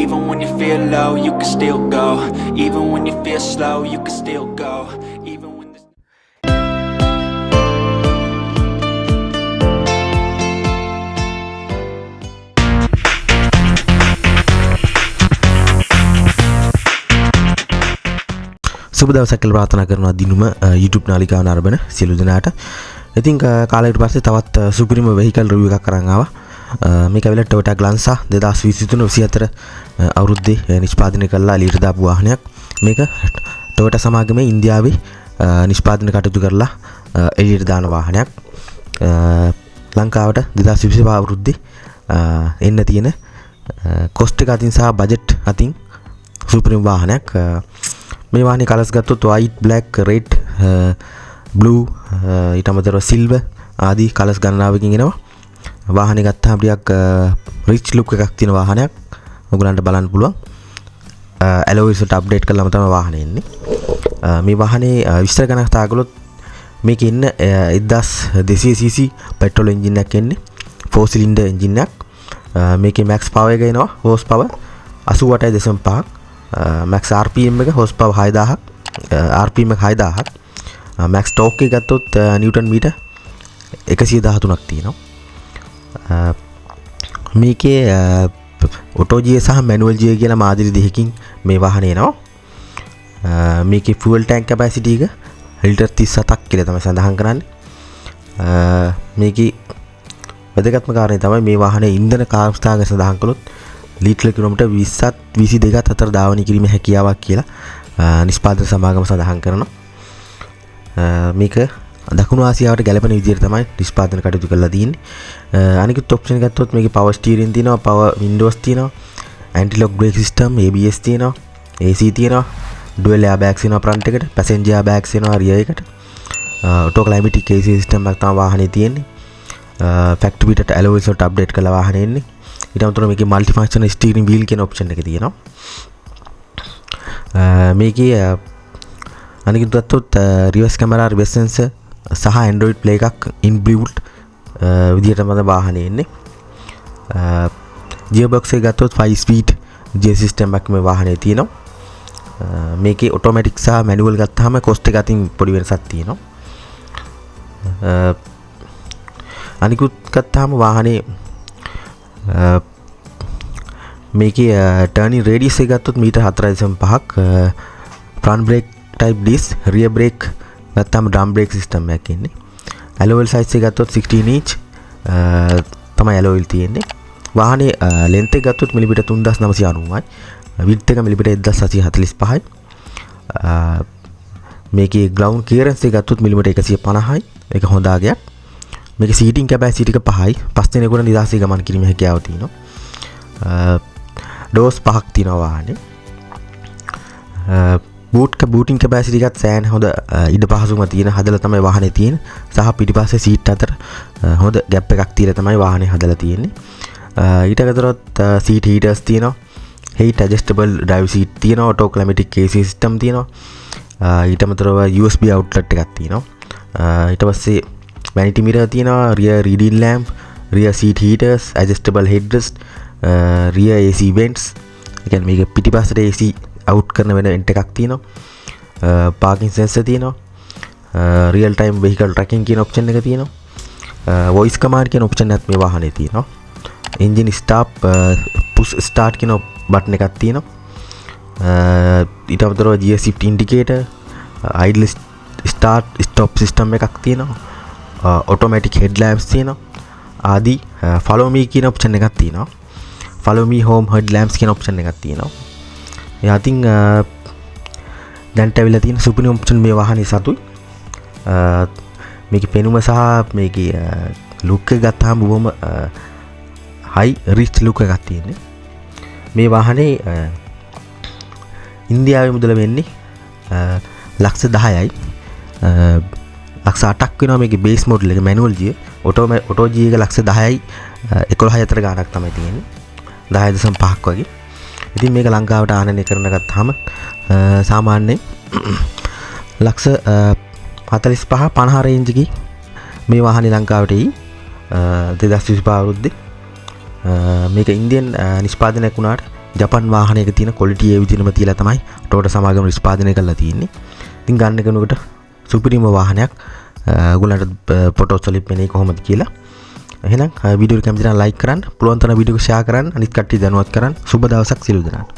Even when you feel low, you can still go. Even when you feel slow, you can still go. Even when the සුබ දවසක් කියලා ප්‍රාර්ථනා කරනවා දිනුම YouTube නාලිකාව නරඹන සියලු දෙනාට. ඉතින් කාලයකට පස්සේ තවත් සුපිරිම වෙහිකල් රිවිව් එකක් අරන් ආවා. මේක ඇවිල්ලා Toyota Glanza 2023-24 අවුරුද්දේ නිෂ්පාදනය කළා එළියට දාපු වාහනයක්. මේක Toyota සමාගමේ ඉන්දියාවේ නිෂ්පාදන කටයුතු කරලා එළියට දාන වාහනයක්. ලංකාවට 2025 අවුරුද්දේ එන්න තියෙන කොස්ට් එක අතින් සහ බජට් අතින් සුපිරිම වාහනයක්. මේ වාහනේ කලර්ස් ගත්තොත් white, black, red, blue, ඊට අමතරව silver ආදී කලර්ස් ගණනාවකින් එනවා. වාහනේ ගත්තාම ටිකක් rich look එකක් තියෙන වාහනයක්. ඔයගලන්ට බලන්න පුළුවන්. alloys වලට අප්ඩේට් කළාම තමයි වාහනේ එන්නේ. මේ වාහනේ විස්තර ගණන් කතා කළොත් මේකේ ඉන්න 1200cc petrol engine එකක් එන්නේ. 4 cylinder engine එකක්. මේකේ max power එක එනවා horse power 88.5ක්. max RPM එක horse power 6000ක්. RPM එක 6000ක්. max torque එක ගත්තොත් newton meter 113ක් තියෙනවා. මේකේ auto gear සහ manual gear කියලා මාදිරි දෙකකින් මේ වාහනේ එනවා. මේකේ fuel tank capacity එක ලිටර් 37ක් කියලා තමයි සඳහන් කරන්නේ. මේකේ වැදගත්ම කාරණේ තමයි මේ වාහනේ ඉන්ධන කාර්යස්ථාග සඳහන් කළොත් ලීටර් කිලෝමීටර් 20ත් 22ත් අතර ධාවනය කිරීමේ හැකියාවක් කියලා නිෂ්පාදන සමාගම සඳහන් කරනවා. මේක දකුණු ආසියාවට ගැලපෙන විදිහට තමයි නිෂ්පාදන කටයුතු කරලා තියෙන්නේ. අනිකුත් ඔප්ෂන් එක ගත්තොත් මේකේ power steering තියෙනවා, power windows තියෙනවා, anti lock brake system, ABS තියෙනවා, AC තියෙනවා, dual airbags තියෙනවා front එකට, passenger airbags තියෙනවා rear එකට. auto climatic AC system එකක් තමයි වාහනේ තියෙන්නේ. factory පිටට alloys වලට අප්ඩේට් කරලා වාහනේ එන්නේ. ඊට අමතරව මේකේ multi functional steering wheel කියන ඔප්ෂන් එක තියෙනවා. මේකේ අනිකුත් ගත්තොත් reverse camera, reverse sensor සහ Android play එකක් inbuilt විදිහටම තමයි වාහනේ එන්නේ. gearbox එක ගත්තොත් 5 speed gear system එකක් මේ වාහනේ තියෙනවා. මේකේ automatic සහ manual ගත්තාම cost එක අතින් පොඩි වෙනසක් තියෙනවා. අනිකුත් ගත්තාම වාහනේ මේකේ turning radius එක ගත්තොත් metre 4.5ක්. front brake type disc, rear brake ගත්තාම drum brake system එකක් ඉන්නේ. alloy size එක ගත්තොත් 16 inch තමයි alloy තියෙන්නේ. වාහනේ length එක ගත්තොත් මිලිමීටර් 3990යි. width එක මිලිමීටර් 1845යි. මේකේ ground clearance එක ගත්තොත් මිලිමීටර් 150යි. ඒක හොඳ ආගයක්. මේක seating capacity එක 5යි. 5 දෙනෙකුට නිදහසේ ගමන් කිරීමේ හැකියාව තියෙනවා. doors 5ක් තියෙනවා වාහනේ. booting capacity එකත් සෑහෙන හොඳ ඉඩ පහසුකම තියෙන හදලා තමයි වාහනේ තියෙන්නේ. සහ පිටිපස්සේ seat අතර හොඳ gap එකක් තියලා තමයි වාහනේ හදලා තියෙන්නේ. ඊට අතරත් seat heaters තියෙනවා. height adjustable drive seat තියෙනවා. auto climatic AC system තියෙනවා. ඊට අතරව USB outlet එකක් තියෙනවා. ඊට පස්සේ vanity mirror තියෙනවා, rear reading lamp, rear seat heaters, adjustable headrest, rear AC vents. ඒ කියන්නේ මේක පිටිපස්සට AC out කරන වෙන vent එකක් තියෙනවා. parking sensor තියෙනවා. real time vehicle tracking කියන option එක තියෙනවා. voice command කියන option එකත් මේ වාහනේ තියෙනවා. engine start push start කියන button එකක් තියෙනවා. ඊට අමතරව gear shift indicator, idle start stop system එකක් තියෙනවා. automatic headlamps තියෙනවා. ආදී follow me කියන option එකක් තියෙනවා. follow me home headlamps කියන option එකක් තියෙනවා. ඉතින් දැන්ට ඇවිල්ලා තියෙන සුපිරිම option මේ වාහනේ සතුයි. මේකේ පෙනුම සහ මේකේ look එක ගත්තාම බොහොම high rich look එකක් තියෙන්නේ. මේ වාහනේ ඉන්දියාවේ මුදල වෙන්නේ ලක්ෂ 10යි. ලක්ෂ 8ක් වෙනවා මේකේ බේස් මොඩල් එක manual gear. auto gear එක ලක්ෂ 10යි 11 අතර ගාණක් තමයි තියෙන්නේ. 10.5ක් වගේ. ඉතින් මේක ලංකාවට ආනයනය කරන ගත්තාම සාමාන්‍යයෙන් ලක්ෂ 45-50 රේන්ජ් එකේ මේ වාහනේ ලංකාවට එයි 2025 අවුරුද්දේ. මේක ඉන්දියන් නිෂ්පාදනයක් වුණාට ජපන් වාහනයක තියෙන quality ඒ විදිහටම තියලා තමයි Toyota සමාගම නිෂ්පාදනය කරලා තියෙන්නේ. ඉතින් ගන්න කෙනෙකුට සුපිරිම වාහනයක්. ඔයගොල්ලන්ට ෆොටෝස් වලින් පෙනේ කොහොමද කියලා. එහෙනම් වීඩියෝ එක කැමති නම් ලයික් කරන්න, පුළුවන් තරම් වීඩියෝ එක ෂෙයා කරන්න, අනිත් කට්ටිය දැනුවත් කරන්න. සුබ දවසක් සියලු දෙනාට.